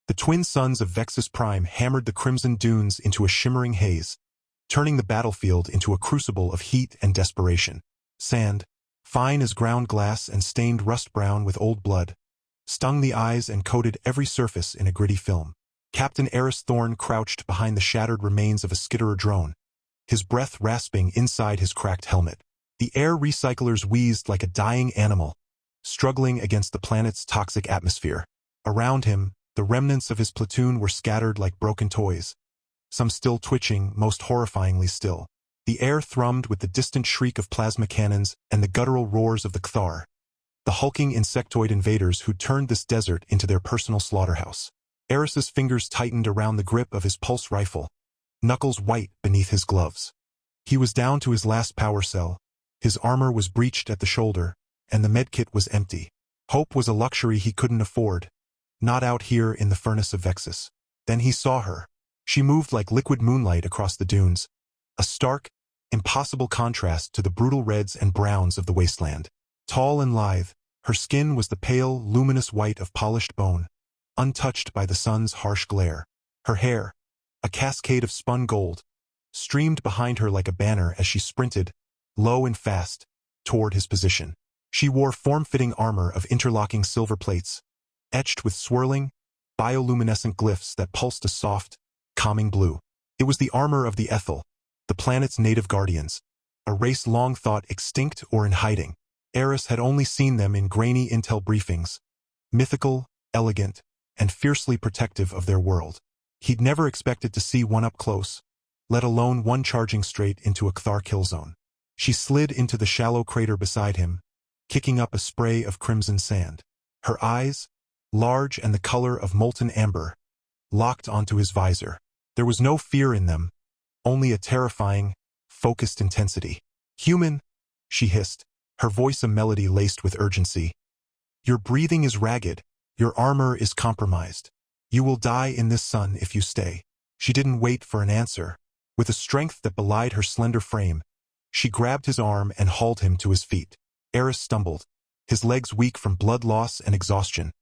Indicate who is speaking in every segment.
Speaker 1: The twin suns of Vexus Prime hammered the crimson dunes into a shimmering haze, turning the battlefield into a crucible of heat and desperation. Sand, fine as ground glass and stained rust-brown with old blood, stung the eyes and coated every surface in a gritty film. Captain Eris Thorn crouched behind the shattered remains of a skitterer drone, his breath rasping inside his cracked helmet. The air recyclers wheezed like a dying animal, struggling against the planet's toxic atmosphere. Around him, the remnants of his platoon were scattered like broken toys, some still twitching, most horrifyingly still. The air thrummed with the distant shriek of plasma cannons and the guttural roars of the Cthar, the hulking insectoid invaders who turned this desert into their personal slaughterhouse. Eris's fingers tightened around the grip of his pulse rifle, knuckles white beneath his gloves. He was down to his last power cell, his armor was breached at the shoulder, and the medkit was empty. Hope was a luxury he couldn't afford, not out here in the furnace of Vexus. Then he saw her. She moved like liquid moonlight across the dunes, a stark, impossible contrast to the brutal reds and browns of the wasteland. Tall and lithe, her skin was the pale, luminous white of polished bone, untouched by the sun's harsh glare. Her hair, a cascade of spun gold, streamed behind her like a banner as she sprinted, low and fast, toward his position. She wore form-fitting armor of interlocking silver plates, etched with swirling, bioluminescent glyphs that pulsed a soft, calming blue. It was the armor of the Ethel, the planet's native guardians, a race long thought extinct or in hiding. Eris had only seen them in grainy intel briefings, mythical, elegant, and fiercely protective of their world. He'd never expected to see one up close, let alone one charging straight into a Cthar kill zone. She slid into the shallow crater beside him, kicking up a spray of crimson sand. Her eyes, large and the color of molten amber, locked onto his visor. There was no fear in them, only a terrifying, focused intensity. "Human," she hissed, her voice a melody laced with urgency. "Your breathing is ragged, your armor is compromised. You will die in this sun if you stay." She didn't wait for an answer. With a strength that belied her slender frame, she grabbed his arm and hauled him to his feet. Eris stumbled, his legs weak from blood loss and exhaustion,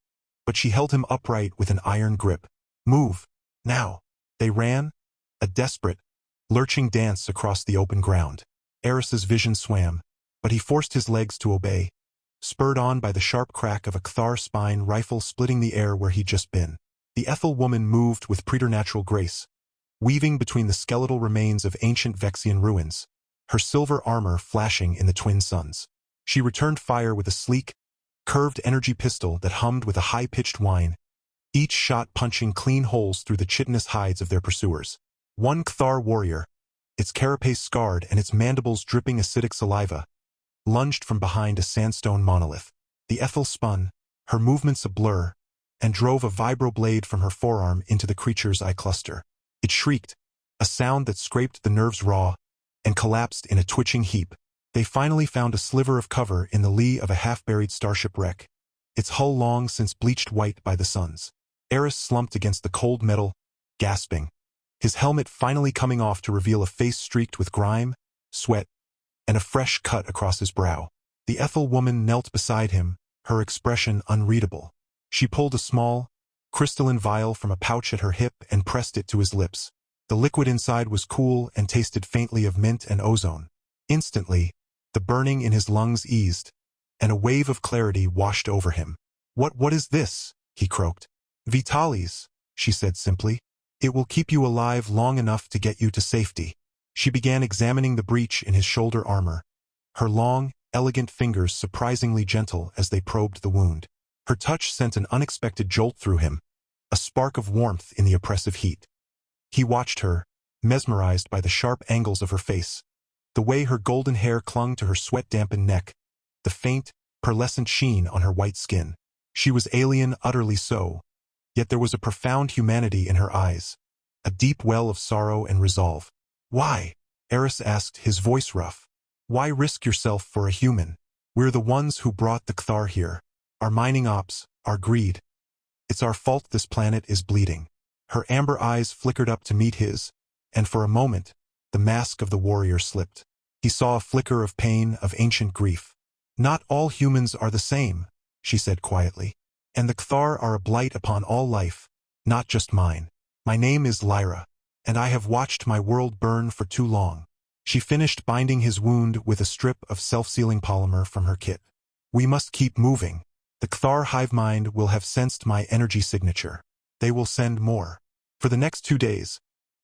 Speaker 1: but she held him upright with an iron grip. "Move, now." They ran, a desperate, lurching dance across the open ground. Eris's vision swam, but he forced his legs to obey, spurred on by the sharp crack of a Cthar spine rifle splitting the air where he'd just been. The Ethel woman moved with preternatural grace, weaving between the skeletal remains of ancient Vexian ruins, her silver armor flashing in the twin suns. She returned fire with a sleek, curved energy pistol that hummed with a high-pitched whine, each shot punching clean holes through the chitinous hides of their pursuers. One Cthar warrior, its carapace scarred and its mandibles dripping acidic saliva, lunged from behind a sandstone monolith. The Ethel spun, her movements a blur, and drove a vibroblade from her forearm into the creature's eye cluster. It shrieked, a sound that scraped the nerves raw, and collapsed in a twitching heap. They finally found a sliver of cover in the lee of a half-buried starship wreck, its hull long since bleached white by the suns. Eris slumped against the cold metal, gasping, his helmet finally coming off to reveal a face streaked with grime, sweat, and a fresh cut across his brow. The Ethel woman knelt beside him, her expression unreadable. She pulled a small, crystalline vial from a pouch at her hip and pressed it to his lips. The liquid inside was cool and tasted faintly of mint and ozone. Instantly, the burning in his lungs eased, and a wave of clarity washed over him. What is this?" he croaked. "Vitalis," she said simply. "It will keep you alive long enough to get you to safety." She began examining the breach in his shoulder armor, her long, elegant fingers surprisingly gentle as they probed the wound. Her touch sent an unexpected jolt through him, a spark of warmth in the oppressive heat. He watched her, mesmerized by the sharp angles of her face, the way her golden hair clung to her sweat-dampened neck, the faint, pearlescent sheen on her white skin. She was alien, utterly so, yet there was a profound humanity in her eyes, a deep well of sorrow and resolve. "Why?" Eris asked, his voice rough. "Why risk yourself for a human? We're the ones who brought the Cthar here. Our mining ops, our greed. It's our fault this planet is bleeding." Her amber eyes flickered up to meet his, and for a moment, the mask of the warrior slipped. He saw a flicker of pain, of ancient grief. "Not all humans are the same," she said quietly. "And the Cthar are a blight upon all life, not just mine. My name is Lyra, and I have watched my world burn for too long. She finished binding his wound with a strip of self-sealing polymer from her kit. We must keep moving. The Cthar hive mind will have sensed my energy signature. They will send more. For the next 2 days,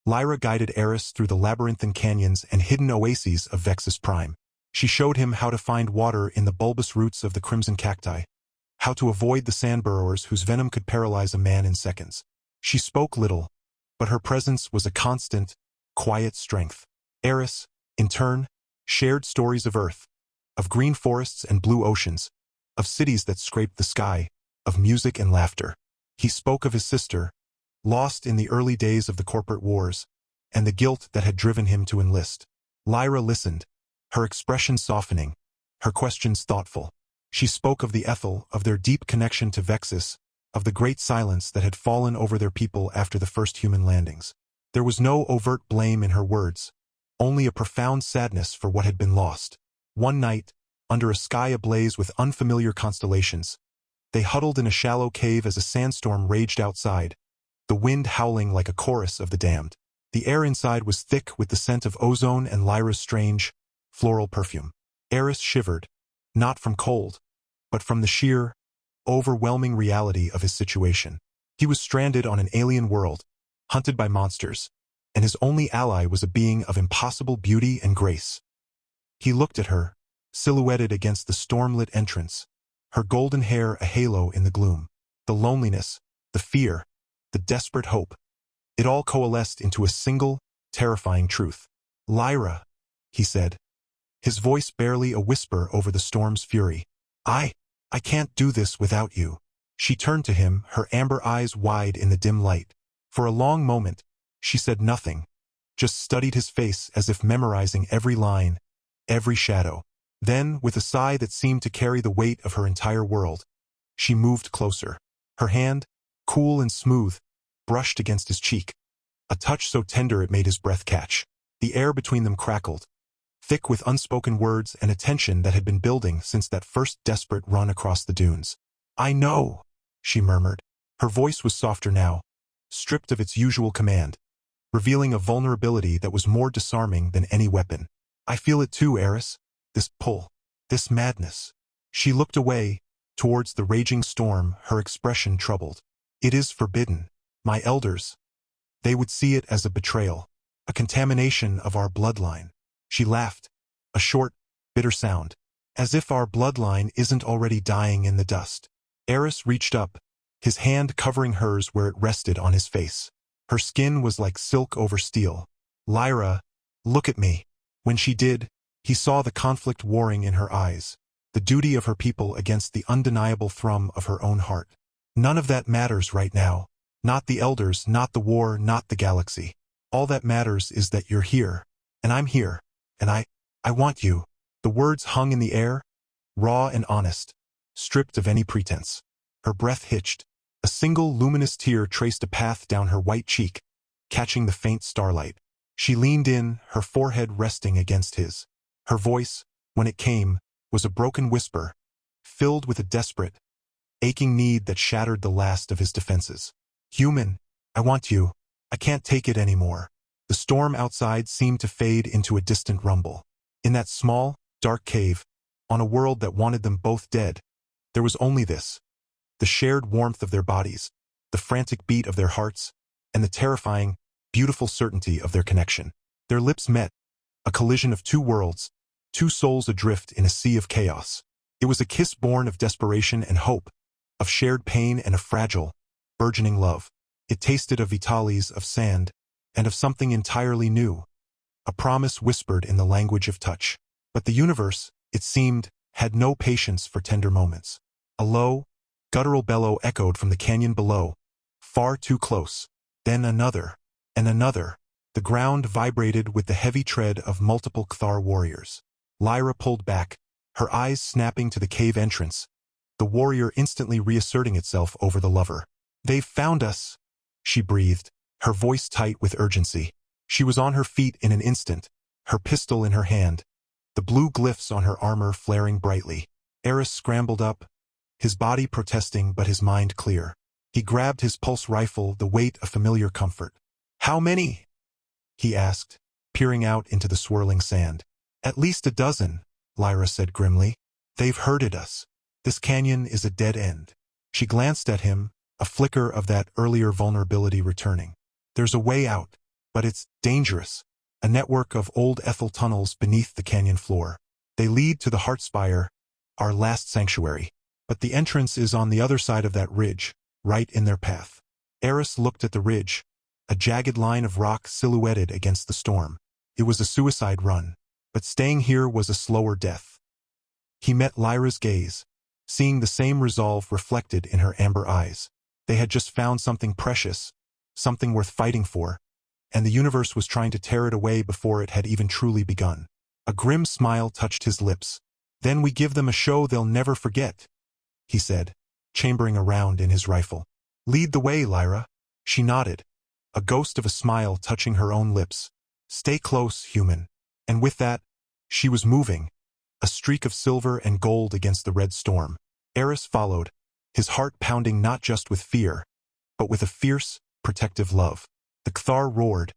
Speaker 1: Lyra guided Eris through the labyrinthine canyons and hidden oases of Vexus Prime. She showed him how to find water in the bulbous roots of the crimson cacti, how to avoid the sand burrowers whose venom could paralyze a man in seconds. She spoke little, but her presence was a constant, quiet strength. Eris, in turn, shared stories of Earth, of green forests and blue oceans, of cities that scraped the sky, of music and laughter. He spoke of his sister, lost in the early days of the corporate wars, and the guilt that had driven him to enlist. Lyra listened, her expression softening, her questions thoughtful. She spoke of the Ethel, of their deep connection to Vexus, of the great silence that had fallen over their people after the first human landings. There was no overt blame in her words, only a profound sadness for what had been lost. One night, under a sky ablaze with unfamiliar constellations, they huddled in a shallow cave as a sandstorm raged outside, the wind howling like a chorus of the damned. The air inside was thick with the scent of ozone and Lyra's strange, floral perfume. Eris shivered, not from cold, but from the sheer, overwhelming reality of his situation. He was stranded on an alien world, hunted by monsters, and his only ally was a being of impossible beauty and grace. He looked at her, silhouetted against the storm-lit entrance, her golden hair a halo in the gloom. The loneliness, the fear, the desperate hope, it all coalesced into a single, terrifying truth. "Lyra," he said, his voice barely a whisper over the storm's fury. I can't do this without you." She turned to him, her amber eyes wide in the dim light. For a long moment, she said nothing, just studied his face as if memorizing every line, every shadow. Then, with a sigh that seemed to carry the weight of her entire world, she moved closer. Her hand, cool and smooth, brushed against his cheek, a touch so tender it made his breath catch. The air between them crackled, thick with unspoken words and a tension that had been building since that first desperate run across the dunes. "I know," she murmured. Her voice was softer now, stripped of its usual command, revealing a vulnerability that was more disarming than any weapon. "I feel it too, Eris. This pull, this madness." She looked away, towards the raging storm, her expression troubled. "It is forbidden. My elders, they would see it as a betrayal, a contamination of our bloodline." She laughed, a short, bitter sound, "As if our bloodline isn't already dying in the dust." Eris reached up, his hand covering hers where it rested on his face. Her skin was like silk over steel. "Lyra, look at me." When she did, he saw the conflict warring in her eyes, the duty of her people against the undeniable thrum of her own heart. "None of that matters right now. Not the elders, not the war, not the galaxy. All that matters is that you're here, and I'm here, and I want you." The words hung in the air, raw and honest, stripped of any pretense. Her breath hitched. A single luminous tear traced a path down her white cheek, catching the faint starlight. She leaned in, her forehead resting against his. Her voice, when it came, was a broken whisper, filled with a desperate, aching need that shattered the last of his defenses. "Human, I want you. I can't take it anymore." The storm outside seemed to fade into a distant rumble. In that small, dark cave, on a world that wanted them both dead, there was only this: the shared warmth of their bodies, the frantic beat of their hearts, and the terrifying, beautiful certainty of their connection. Their lips met, a collision of two worlds, two souls adrift in a sea of chaos. It was a kiss born of desperation and hope, of shared pain and a fragile, burgeoning love. It tasted of Vitalis, of sand, and of something entirely new, a promise whispered in the language of touch. But the universe, it seemed, had no patience for tender moments. A low, guttural bellow echoed from the canyon below, far too close. Then another, and another. The ground vibrated with the heavy tread of multiple Cthar warriors. Lyra pulled back, her eyes snapping to the cave entrance, the warrior instantly reasserting itself over the lover. "They've found us," she breathed, her voice tight with urgency. She was on her feet in an instant, her pistol in her hand, the blue glyphs on her armor flaring brightly. Eris scrambled up, his body protesting but his mind clear. He grabbed his pulse rifle, the weight a familiar comfort. "How many?" he asked, peering out into the swirling sand. "At least a dozen," Lyra said grimly. "They've herded us. This canyon is a dead end." She glanced at him, a flicker of that earlier vulnerability returning. "There's a way out, but it's dangerous. A network of old Ethel tunnels beneath the canyon floor. They lead to the Heartspire, our last sanctuary. But the entrance is on the other side of that ridge, right in their path." Eris looked at the ridge, a jagged line of rock silhouetted against the storm. It was a suicide run, but staying here was a slower death. He met Lyra's gaze, seeing the same resolve reflected in her amber eyes. They had just found something precious, something worth fighting for, and the universe was trying to tear it away before it had even truly begun. A grim smile touched his lips. "Then we give them a show they'll never forget," he said, chambering around in his rifle. "Lead the way, Lyra." She nodded, a ghost of a smile touching her own lips. "Stay close, human." And with that, she was moving, a streak of silver and gold against the red storm. Eris followed, his heart pounding not just with fear, but with a fierce, protective love. The Cthar roared,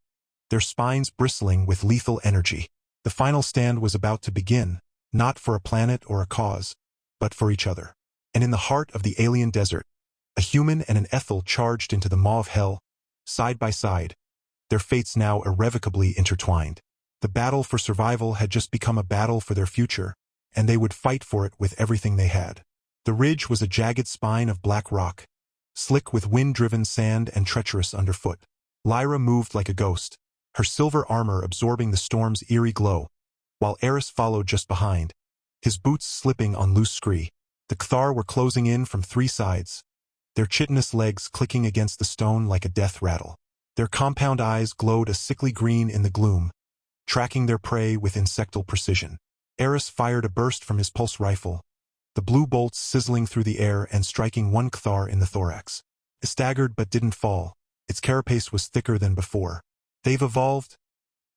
Speaker 1: their spines bristling with lethal energy. The final stand was about to begin, not for a planet or a cause, but for each other. And in the heart of the alien desert, a human and an Ethel charged into the maw of hell, side by side, their fates now irrevocably intertwined. The battle for survival had just become a battle for their future, and they would fight for it with everything they had. The ridge was a jagged spine of black rock, slick with wind-driven sand and treacherous underfoot. Lyra moved like a ghost, her silver armor absorbing the storm's eerie glow, while Eris followed just behind, his boots slipping on loose scree. The Cthar were closing in from three sides, their chitinous legs clicking against the stone like a death rattle. Their compound eyes glowed a sickly green in the gloom, tracking their prey with insectal precision. Eris fired a burst from his pulse rifle, the blue bolts sizzling through the air and striking one Cthar in the thorax. It staggered but didn't fall. Its carapace was thicker than before. "They've evolved,"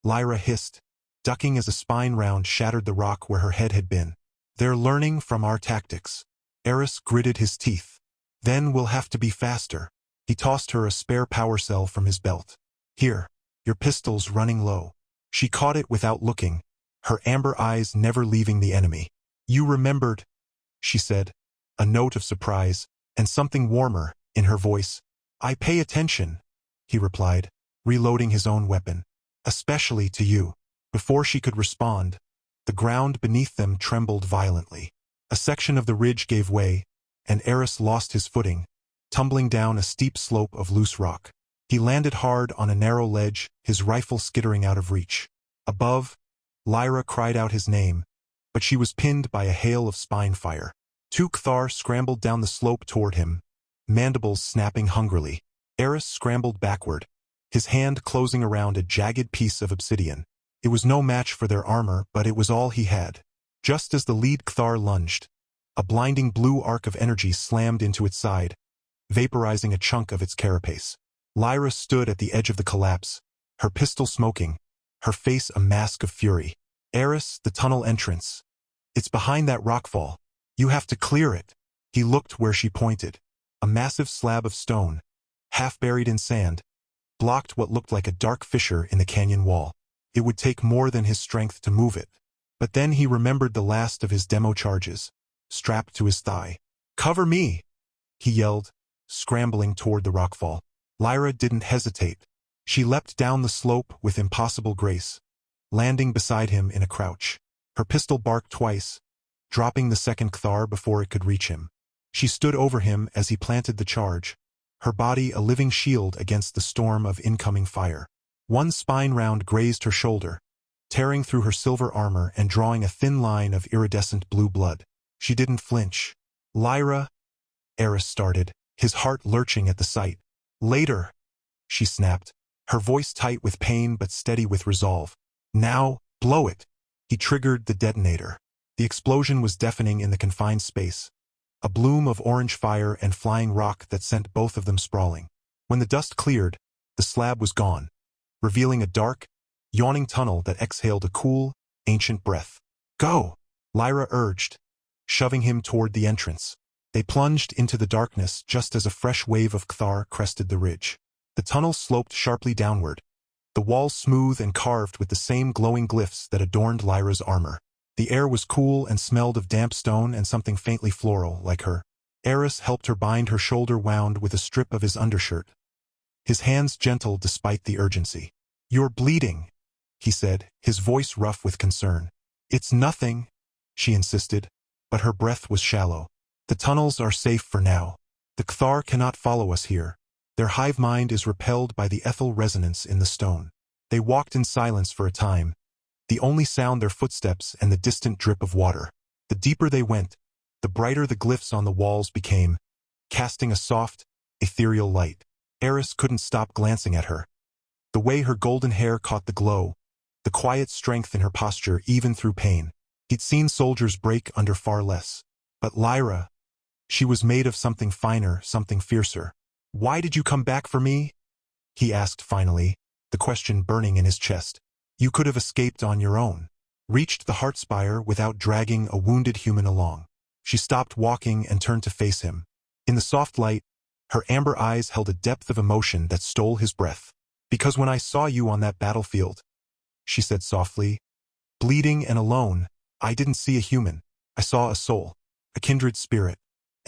Speaker 1: Lyra hissed, ducking as a spine round shattered the rock where her head had been. "They're learning from our tactics." Eris gritted his teeth. "Then we'll have to be faster." He tossed her a spare power cell from his belt. "Here, your pistol's running low." She caught it without looking, her amber eyes never leaving the enemy. "You remembered," she said, a note of surprise, and something warmer in her voice. "I pay attention," he replied, reloading his own weapon. "Especially to you." Before she could respond, the ground beneath them trembled violently. A section of the ridge gave way, and Eris lost his footing, tumbling down a steep slope of loose rock. He landed hard on a narrow ledge, his rifle skittering out of reach. Above, Lyra cried out his name, but she was pinned by a hail of spine fire. Two Cthar scrambled down the slope toward him, mandibles snapping hungrily. Eris scrambled backward, his hand closing around a jagged piece of obsidian. It was no match for their armor, but it was all he had. Just as the lead Cthar lunged, a blinding blue arc of energy slammed into its side, vaporizing a chunk of its carapace. Lyra stood at the edge of the collapse, her pistol smoking, her face a mask of fury. "Eris, the tunnel entrance. It's behind that rockfall. You have to clear it." He looked where she pointed. A massive slab of stone, half buried in sand, blocked what looked like a dark fissure in the canyon wall. It would take more than his strength to move it. But then he remembered the last of his demo charges, strapped to his thigh. "Cover me!" he yelled, scrambling toward the rockfall. Lyra didn't hesitate. She leapt down the slope with impossible grace, landing beside him in a crouch. Her pistol barked twice, dropping the second Cthar before it could reach him. She stood over him as he planted the charge, her body a living shield against the storm of incoming fire. One spine round grazed her shoulder, tearing through her silver armor and drawing a thin line of iridescent blue blood. She didn't flinch. "Lyra," Eris started, his heart lurching at the sight. "Later," she snapped, her voice tight with pain but steady with resolve. "Now, blow it." He triggered the detonator. The explosion was deafening in the confined space, a bloom of orange fire and flying rock that sent both of them sprawling. When the dust cleared, the slab was gone, revealing a dark, yawning tunnel that exhaled a cool, ancient breath. "Go," Lyra urged, shoving him toward the entrance. They plunged into the darkness just as a fresh wave of Cthar crested the ridge. The tunnel sloped sharply downward, the walls smooth and carved with the same glowing glyphs that adorned Lyra's armor. The air was cool and smelled of damp stone and something faintly floral, like her. Eris helped her bind her shoulder wound with a strip of his undershirt, his hands gentle despite the urgency. "You're bleeding," he said, his voice rough with concern. "It's nothing," she insisted, but her breath was shallow. "The tunnels are safe for now. The Cthar cannot follow us here. Their hive mind is repelled by the ethel resonance in the stone." They walked in silence for a time, the only sound their footsteps and the distant drip of water. The deeper they went, the brighter the glyphs on the walls became, casting a soft, ethereal light. Eris couldn't stop glancing at her. The way her golden hair caught the glow, the quiet strength in her posture even through pain. He'd seen soldiers break under far less. But Lyra, she was made of something finer, something fiercer. "Why did you come back for me?" he asked finally, the question burning in his chest. "You could have escaped on your own, reached the Heartspire without dragging a wounded human along." She stopped walking and turned to face him. In the soft light, her amber eyes held a depth of emotion that stole his breath. "Because when I saw you on that battlefield," she said softly, "bleeding and alone, I didn't see a human. I saw a soul, a kindred spirit.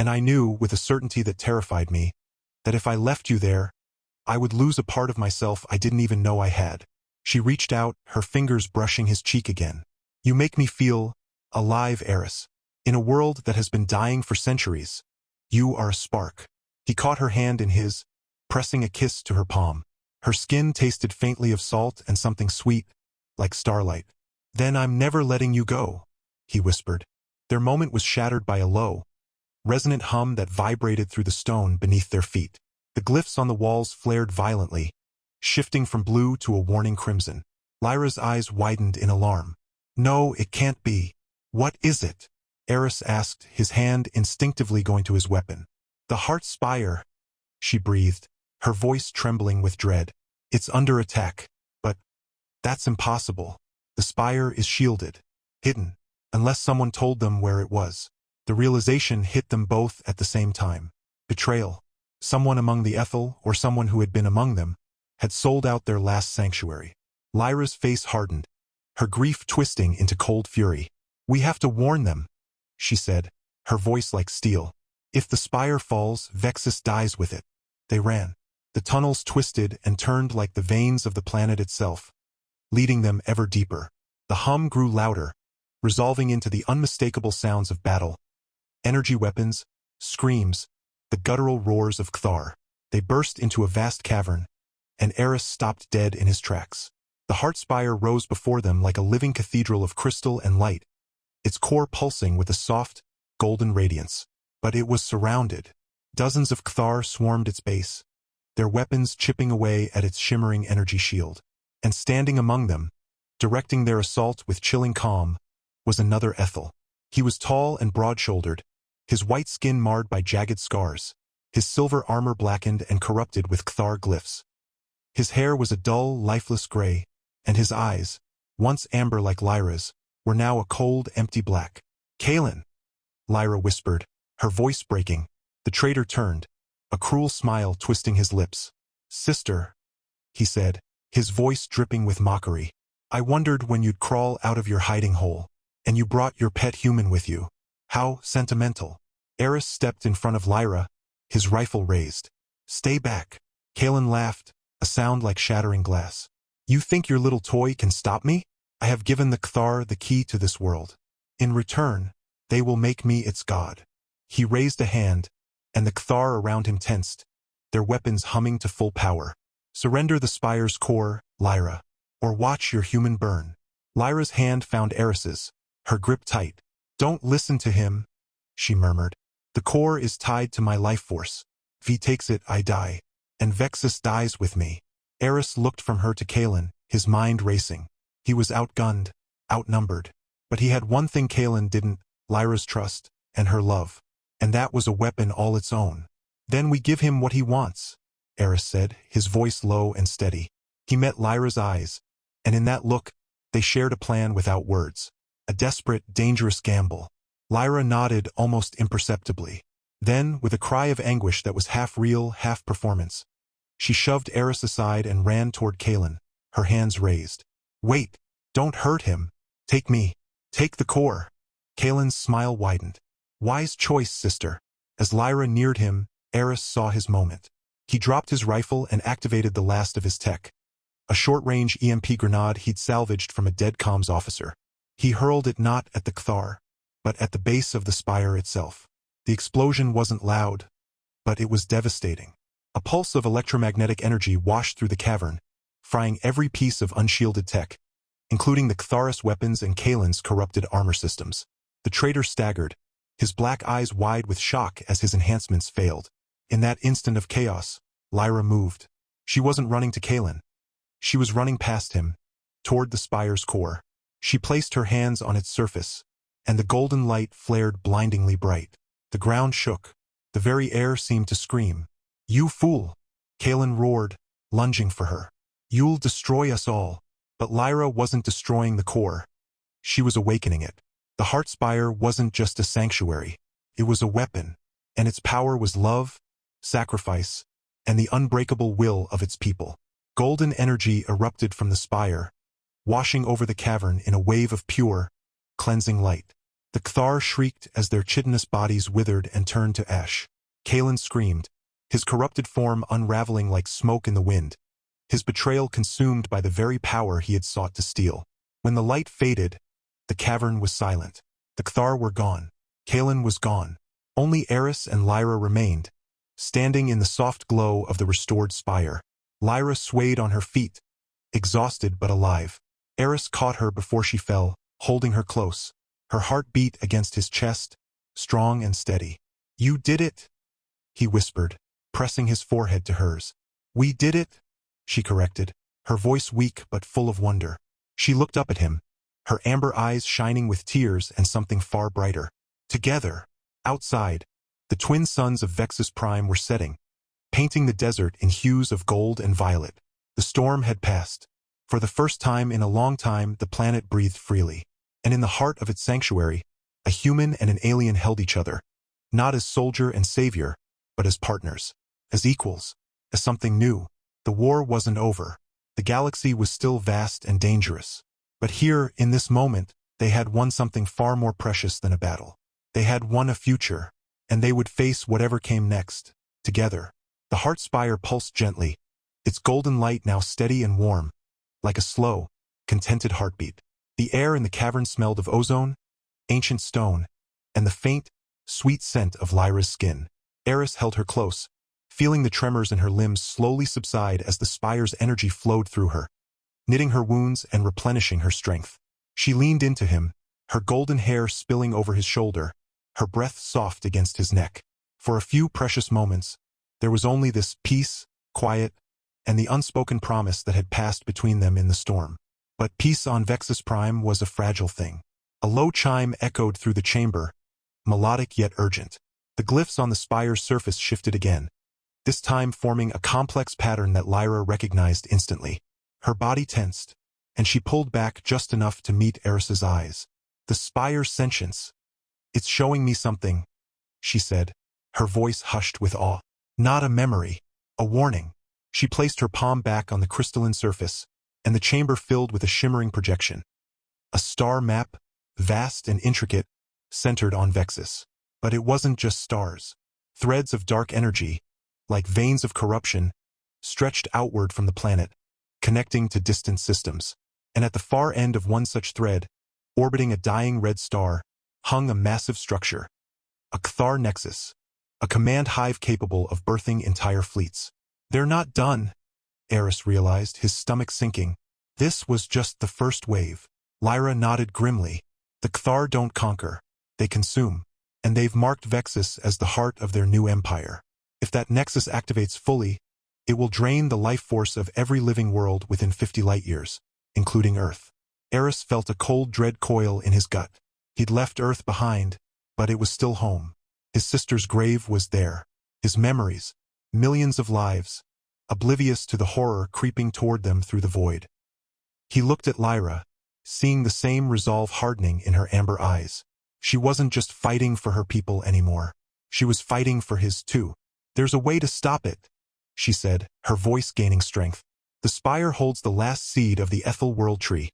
Speaker 1: And I knew, with a certainty that terrified me, that if I left you there, I would lose a part of myself I didn't even know I had." She reached out, her fingers brushing his cheek again. "You make me feel alive, Eris. In a world that has been dying for centuries, you are a spark." He caught her hand in his, pressing a kiss to her palm. Her skin tasted faintly of salt and something sweet, like starlight. "Then I'm never letting you go," he whispered. Their moment was shattered by a low, resonant hum that vibrated through the stone beneath their feet. The glyphs on the walls flared violently, shifting from blue to a warning crimson. Lyra's eyes widened in alarm. "No, it can't be. What is it?" Eris asked, his hand instinctively going to his weapon. "The Heartspire," she breathed, her voice trembling with dread. "It's under attack. But that's impossible. The spire is shielded, hidden, unless someone told them where it was." The realization hit them both at the same time. Betrayal. Someone among the Ethel, or someone who had been among them, had sold out their last sanctuary. Lyra's face hardened, her grief twisting into cold fury. "We have to warn them," she said, her voice like steel. "If the spire falls, Vexus dies with it." They ran. The tunnels twisted and turned like the veins of the planet itself, leading them ever deeper. The hum grew louder, resolving into the unmistakable sounds of battle. Energy weapons, screams, the guttural roars of Cthar. They burst into a vast cavern, and Eris stopped dead in his tracks. The Heartspire rose before them like a living cathedral of crystal and light, its core pulsing with a soft, golden radiance. But it was surrounded. Dozens of Cthar swarmed its base, their weapons chipping away at its shimmering energy shield. And standing among them, directing their assault with chilling calm, was another Ethel. He was tall and broad-shouldered, his white skin marred by jagged scars, his silver armor blackened and corrupted with Cthar glyphs. His hair was a dull, lifeless gray, and his eyes, once amber like Lyra's, were now a cold, empty black. "Kaelin," Lyra whispered, her voice breaking. The traitor turned, a cruel smile twisting his lips. "Sister," he said, his voice dripping with mockery. "I wondered when you'd crawl out of your hiding hole, and you brought your pet human with you. How sentimental." Eris stepped in front of Lyra, his rifle raised. "Stay back." Kaelin laughed, a sound like shattering glass. "You think your little toy can stop me? I have given the Cthar the key to this world. In return, they will make me its god." He raised a hand, and the Cthar around him tensed, their weapons humming to full power. "Surrender the spire's core, Lyra, or watch your human burn." Lyra's hand found Eris's, her grip tight. "Don't listen to him," she murmured. "The core is tied to my life force. If he takes it, I die. And Vexus dies with me." Eris looked from her to Kaelin, his mind racing. He was outgunned, outnumbered. But he had one thing Kaelin didn't, Lyra's trust, and her love. And that was a weapon all its own. "Then we give him what he wants," Eris said, his voice low and steady. He met Lyra's eyes, and in that look, they shared a plan without words. A desperate, dangerous gamble. Lyra nodded almost imperceptibly. Then, with a cry of anguish that was half real, half performance, she shoved Eris aside and ran toward Kalen, her hands raised. "Wait! Don't hurt him! Take me! Take the core!" Kalen's smile widened. "Wise choice, sister." As Lyra neared him, Eris saw his moment. He dropped his rifle and activated the last of his tech, a short-range EMP grenade he'd salvaged from a dead comms officer. He hurled it not at the Cthar, but at the base of the spire itself. The explosion wasn't loud, but it was devastating. A pulse of electromagnetic energy washed through the cavern, frying every piece of unshielded tech, including the Ctharis weapons and Kalen's corrupted armor systems. The traitor staggered, his black eyes wide with shock as his enhancements failed. In that instant of chaos, Lyra moved. She wasn't running to Kalen. She was running past him, toward the spire's core. She placed her hands on its surface, and the golden light flared blindingly bright. The ground shook. The very air seemed to scream. "You fool!" Kalen roared, lunging for her. "You'll destroy us all." But Lyra wasn't destroying the core. She was awakening it. The Heart Spire wasn't just a sanctuary. It was a weapon, and its power was love, sacrifice, and the unbreakable will of its people. Golden energy erupted from the spire, washing over the cavern in a wave of pure, cleansing light. The Cthar shrieked as their chitinous bodies withered and turned to ash. Kalen screamed, his corrupted form unraveling like smoke in the wind, his betrayal consumed by the very power he had sought to steal. When the light faded, the cavern was silent. The Cthar were gone. Kalen was gone. Only Eris and Lyra remained, standing in the soft glow of the restored spire. Lyra swayed on her feet, exhausted but alive. Eris caught her before she fell, holding her close. Her heart beat against his chest, strong and steady. "You did it," he whispered, pressing his forehead to hers. "We did it," she corrected, her voice weak but full of wonder. She looked up at him, her amber eyes shining with tears and something far brighter. Together, outside, the twin suns of Vexus Prime were setting, painting the desert in hues of gold and violet. The storm had passed. For the first time in a long time, the planet breathed freely. And in the heart of its sanctuary, a human and an alien held each other, not as soldier and savior, but as partners, as equals, as something new. The war wasn't over. The galaxy was still vast and dangerous. But here, in this moment, they had won something far more precious than a battle. They had won a future, and they would face whatever came next, together. The Heart Spire pulsed gently, its golden light now steady and warm, like a slow, contented heartbeat. The air in the cavern smelled of ozone, ancient stone, and the faint, sweet scent of Lyra's skin. Eris held her close, feeling the tremors in her limbs slowly subside as the spire's energy flowed through her, knitting her wounds and replenishing her strength. She leaned into him, her golden hair spilling over his shoulder, her breath soft against his neck. For a few precious moments, there was only this peace, quiet, and the unspoken promise that had passed between them in the storm. But peace on Vexus Prime was a fragile thing. A low chime echoed through the chamber, melodic yet urgent. The glyphs on the spire's surface shifted again, this time forming a complex pattern that Lyra recognized instantly. Her body tensed, and she pulled back just enough to meet Eris's eyes. "The spire's sentience. It's showing me something," she said, her voice hushed with awe. "Not a memory, a warning." She placed her palm back on the crystalline surface, and the chamber filled with a shimmering projection. A star map, vast and intricate, centered on Vexus. But it wasn't just stars. Threads of dark energy, like veins of corruption, stretched outward from the planet, connecting to distant systems. And at the far end of one such thread, orbiting a dying red star, hung a massive structure. A Cthar nexus, a command hive capable of birthing entire fleets. "They're not done," Eris realized, his stomach sinking. This was just the first wave. Lyra nodded grimly. "The Cthar don't conquer. They consume. And they've marked Vexus as the heart of their new empire. If that nexus activates fully, it will drain the life force of every living world within 50 light-years, including Earth." Eris felt a cold dread coil in his gut. He'd left Earth behind, but it was still home. His sister's grave was there. His memories, millions of lives, oblivious to the horror creeping toward them through the void. He looked at Lyra, seeing the same resolve hardening in her amber eyes. She wasn't just fighting for her people anymore. She was fighting for his too. "There's a way to stop it," she said, her voice gaining strength. "The spire holds the last seed of the Ethel World Tree,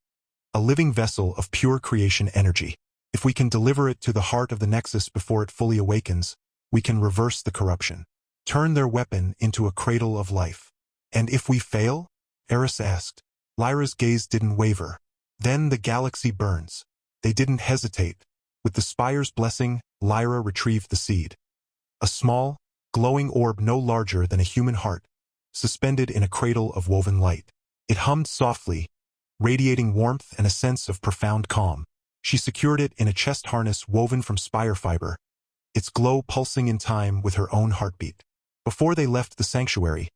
Speaker 1: a living vessel of pure creation energy. If we can deliver it to the heart of the Nexus before it fully awakens, we can reverse the corruption. Turn their weapon into a cradle of life." "And if we fail?" Eris asked. Lyra's gaze didn't waver. "Then the galaxy burns." They didn't hesitate. With the spire's blessing, Lyra retrieved the seed. A small, glowing orb no larger than a human heart, suspended in a cradle of woven light. It hummed softly, radiating warmth and a sense of profound calm. She secured it in a chest harness woven from spire fiber, its glow pulsing in time with her own heartbeat. Before they left the sanctuary,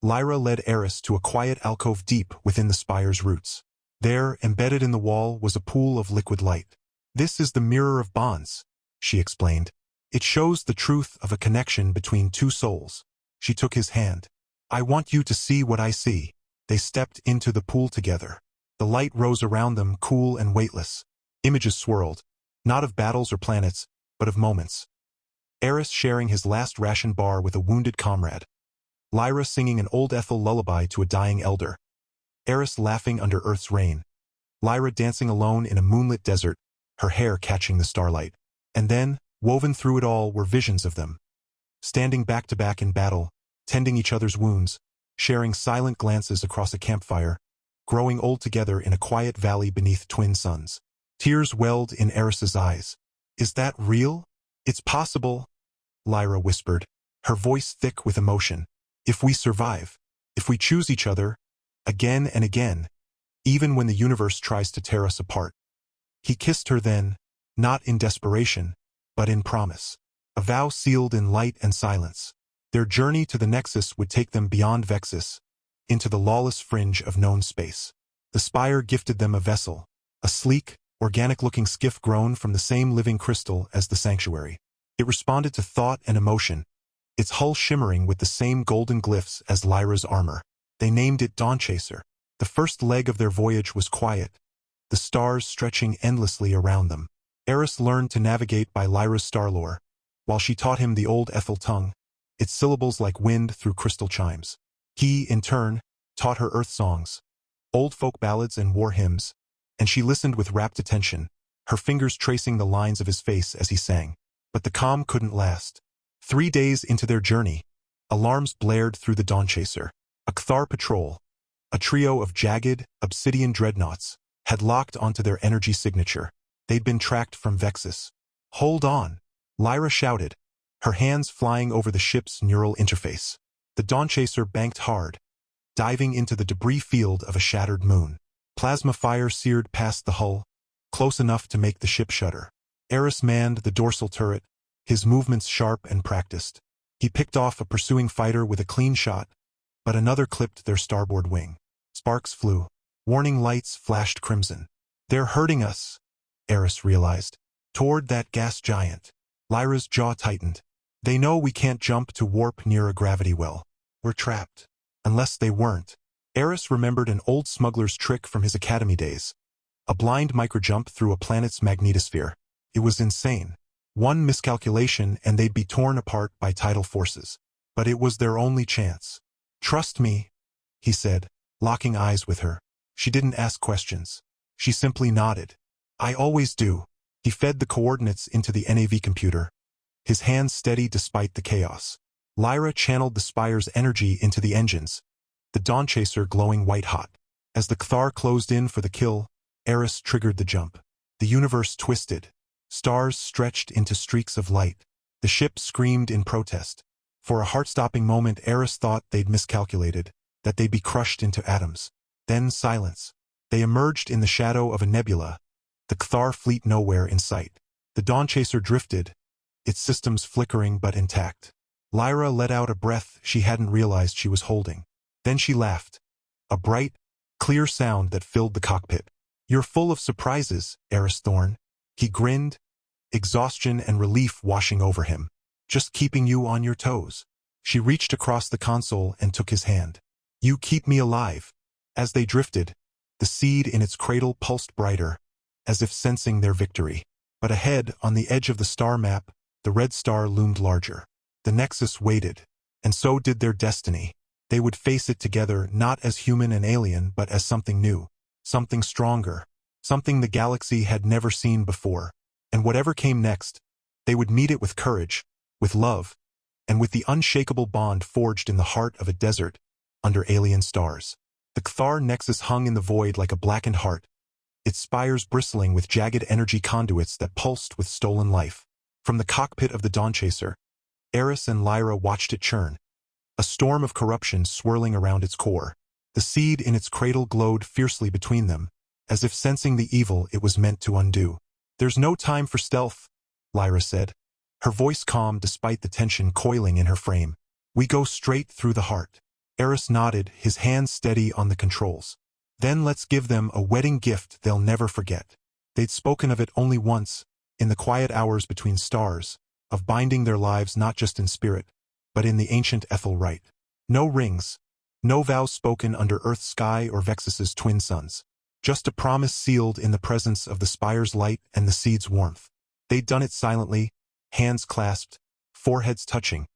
Speaker 1: Lyra led Eris to a quiet alcove deep within the spire's roots. There, embedded in the wall, was a pool of liquid light. "This is the mirror of bonds," she explained. "It shows the truth of a connection between two souls." She took his hand. "I want you to see what I see." They stepped into the pool together. The light rose around them, cool and weightless. Images swirled, not of battles or planets, but of moments. Eris sharing his last ration bar with a wounded comrade. Lyra singing an old Ethel lullaby to a dying elder. Eris laughing under Earth's rain. Lyra dancing alone in a moonlit desert, her hair catching the starlight. And then, woven through it all, were visions of them. Standing back to back in battle, tending each other's wounds, sharing silent glances across a campfire, growing old together in a quiet valley beneath twin suns. Tears welled in Eris's eyes. "Is that real?" "It's possible," Lyra whispered, her voice thick with emotion. "If we survive, if we choose each other, again and again, even when the universe tries to tear us apart." He kissed her then, not in desperation, but in promise. A vow sealed in light and silence. Their journey to the Nexus would take them beyond Vexus, into the lawless fringe of known space. The spire gifted them a vessel, a sleek, organic-looking skiff grown from the same living crystal as the sanctuary. It responded to thought and emotion, its hull shimmering with the same golden glyphs as Lyra's armor. They named it Dawnchaser. The first leg of their voyage was quiet, the stars stretching endlessly around them. Eris learned to navigate by Lyra's star lore, while she taught him the old Ethel tongue, its syllables like wind through crystal chimes. He, in turn, taught her earth songs, old folk ballads and war hymns, and she listened with rapt attention, her fingers tracing the lines of his face as he sang. But the calm couldn't last. 3 days into their journey, alarms blared through the Dawnchaser. A Kthar patrol, a trio of jagged, obsidian dreadnoughts, had locked onto their energy signature. They'd been tracked from Vexus. "Hold on," Lyra shouted, her hands flying over the ship's neural interface. The Dawnchaser banked hard, diving into the debris field of a shattered moon. Plasma fire seared past the hull, close enough to make the ship shudder. Eris manned the dorsal turret, his movements sharp and practiced. He picked off a pursuing fighter with a clean shot, but another clipped their starboard wing. Sparks flew. Warning lights flashed crimson. "They're hurting us," Eris realized. "Toward that gas giant." Lyra's jaw tightened. "They know we can't jump to warp near a gravity well. We're trapped." Unless they weren't. Eris remembered an old smuggler's trick from his academy days. A blind microjump through a planet's magnetosphere. It was insane. One miscalculation and they'd be torn apart by tidal forces. But it was their only chance. "Trust me," he said, locking eyes with her. She didn't ask questions. She simply nodded. "I always do." He fed the coordinates into the NAV computer, his hands steady despite the chaos. Lyra channeled the spire's energy into the engines, the Dawnchaser glowing white-hot. As the Kthar closed in for the kill, Eris triggered the jump. The universe twisted. Stars stretched into streaks of light. The ship screamed in protest. For a heart-stopping moment, Eris thought they'd miscalculated, that they'd be crushed into atoms. Then silence. They emerged in the shadow of a nebula, the Kthar fleet nowhere in sight. The Dawnchaser drifted, its systems flickering but intact. Lyra let out a breath she hadn't realized she was holding. Then she laughed. A bright, clear sound that filled the cockpit. "You're full of surprises, Eris Thorn." He grinned, exhaustion and relief washing over him. "Just keeping you on your toes." She reached across the console and took his hand. "You keep me alive." As they drifted, the seed in its cradle pulsed brighter, as if sensing their victory. But ahead, on the edge of the star map, The red star loomed larger. The Nexus waited, and so did their destiny. They would face it together not as human and alien but as something new, something stronger, something the galaxy had never seen before. And whatever came next, they would meet it with courage, with love, and with the unshakable bond forged in the heart of a desert under alien stars. The Cthar Nexus hung in the void like a blackened heart, its spires bristling with jagged energy conduits that pulsed with stolen life. From the cockpit of the Dawnchaser, Eris and Lyra watched it churn, a storm of corruption swirling around its core. The seed in its cradle glowed fiercely between them, as if sensing the evil it was meant to undo. "There's no time for stealth," Lyra said, her voice calm despite the tension coiling in her frame. "We go straight through the heart." Eris nodded, his hands steady on the controls. "Then let's give them a wedding gift they'll never forget." They'd spoken of it only once, in the quiet hours between stars, of binding their lives not just in spirit, but in the ancient Ethel rite. No rings, no vows spoken under Earth's sky or Vexus's twin suns. Just a promise sealed in the presence of the spire's light and the seed's warmth. They'd done it silently, hands clasped, foreheads touching,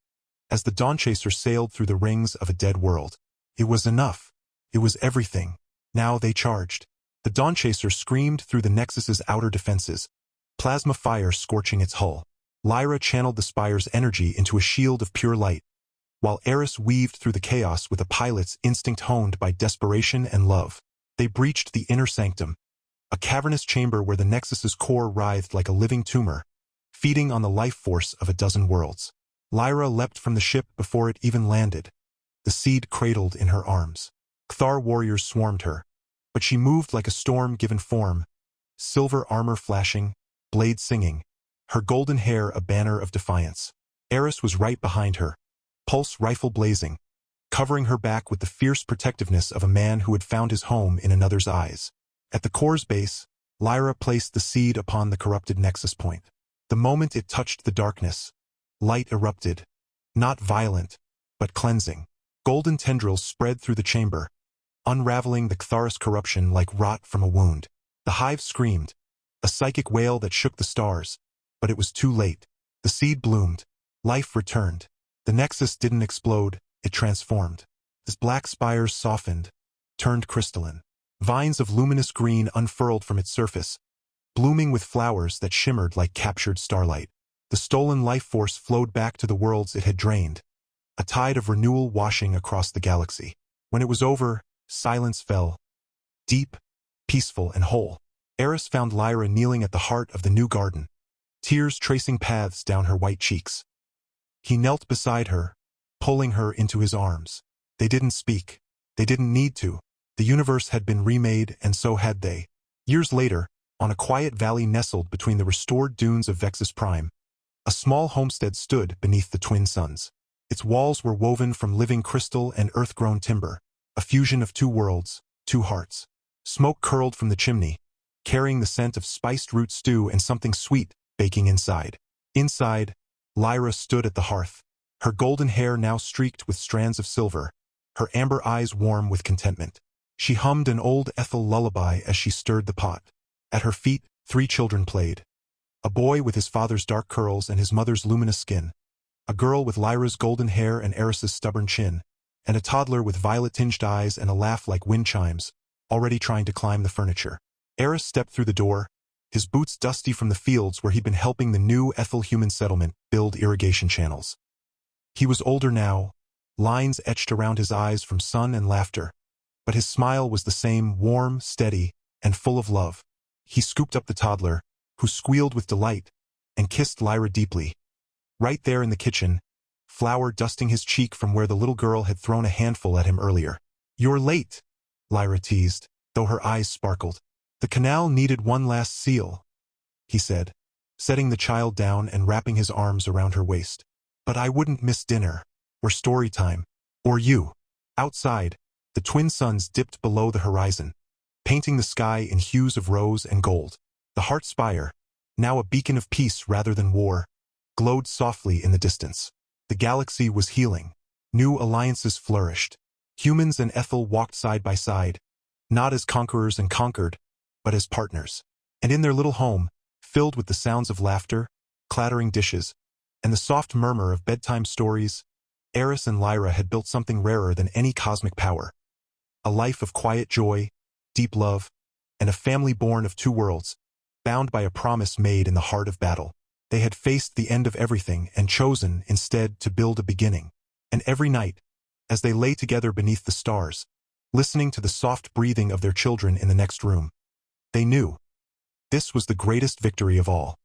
Speaker 1: as the Dawnchaser sailed through the rings of a dead world. It was enough. It was everything. Now they charged. The Dawnchaser screamed through the Nexus's outer defenses, plasma fire scorching its hull. Lyra channeled the spire's energy into a shield of pure light, while Eris weaved through the chaos with a pilot's instinct honed by desperation and love. They breached the inner sanctum, a cavernous chamber where the Nexus's core writhed like a living tumor, feeding on the life force of a dozen worlds. Lyra leapt from the ship before it even landed, the seed cradled in her arms. Cthar warriors swarmed her, but she moved like a storm given form, silver armor flashing, blades singing, her golden hair a banner of defiance. Eris was right behind her, pulse rifle blazing, covering her back with the fierce protectiveness of a man who had found his home in another's eyes. At the core's base, Lyra placed the seed upon the corrupted nexus point. The moment it touched the darkness, light erupted, not violent, but cleansing. Golden tendrils spread through the chamber, unraveling the Ctharis corruption like rot from a wound. The hive screamed, a psychic wail that shook the stars, but it was too late. The seed bloomed, life returned. The nexus didn't explode, it transformed. Its black spires softened, turned crystalline. Vines of luminous green unfurled from its surface, blooming with flowers that shimmered like captured starlight. The stolen life force flowed back to the worlds it had drained, a tide of renewal washing across the galaxy. When it was over, silence fell, deep, peaceful, and whole. Eris found Lyra kneeling at the heart of the new garden, tears tracing paths down her white cheeks. He knelt beside her, pulling her into his arms. They didn't speak. They didn't need to. The universe had been remade, and so had they. Years later, on a quiet valley nestled between the restored dunes of Vexus Prime, a small homestead stood beneath the twin suns. Its walls were woven from living crystal and earth-grown timber, a fusion of two worlds, two hearts. Smoke curled from the chimney, carrying the scent of spiced root stew and something sweet baking inside. Inside, Lyra stood at the hearth, her golden hair now streaked with strands of silver, her amber eyes warm with contentment. She hummed an old Ethel lullaby as she stirred the pot. At her feet, 3 children played. A boy with his father's dark curls and his mother's luminous skin, a girl with Lyra's golden hair and Eris's stubborn chin, and a toddler with violet-tinged eyes and a laugh like wind chimes, already trying to climb the furniture. Eris stepped through the door, his boots dusty from the fields where he'd been helping the new Ethel human settlement build irrigation channels. He was older now, lines etched around his eyes from sun and laughter, but his smile was the same, warm, steady, and full of love. He scooped up the toddler, who squealed with delight, and kissed Lyra deeply. Right there in the kitchen, flour dusting his cheek from where the little girl had thrown a handful at him earlier. "You're late," Lyra teased, though her eyes sparkled. "The canal needed one last seal," he said, setting the child down and wrapping his arms around her waist. "But I wouldn't miss dinner, or story time, or you." Outside, the twin suns dipped below the horizon, painting the sky in hues of rose and gold. The heart spire, now a beacon of peace rather than war, glowed softly in the distance. The galaxy was healing. New alliances flourished. Humans and Ethel walked side by side, not as conquerors and conquered, but as partners. And in their little home, filled with the sounds of laughter, clattering dishes, and the soft murmur of bedtime stories, Eris and Lyra had built something rarer than any cosmic power. A life of quiet joy, deep love, and a family born of two worlds, bound by a promise made in the heart of battle. They had faced the end of everything and chosen, instead, to build a beginning. And every night, as they lay together beneath the stars, listening to the soft breathing of their children in the next room, they knew this was the greatest victory of all.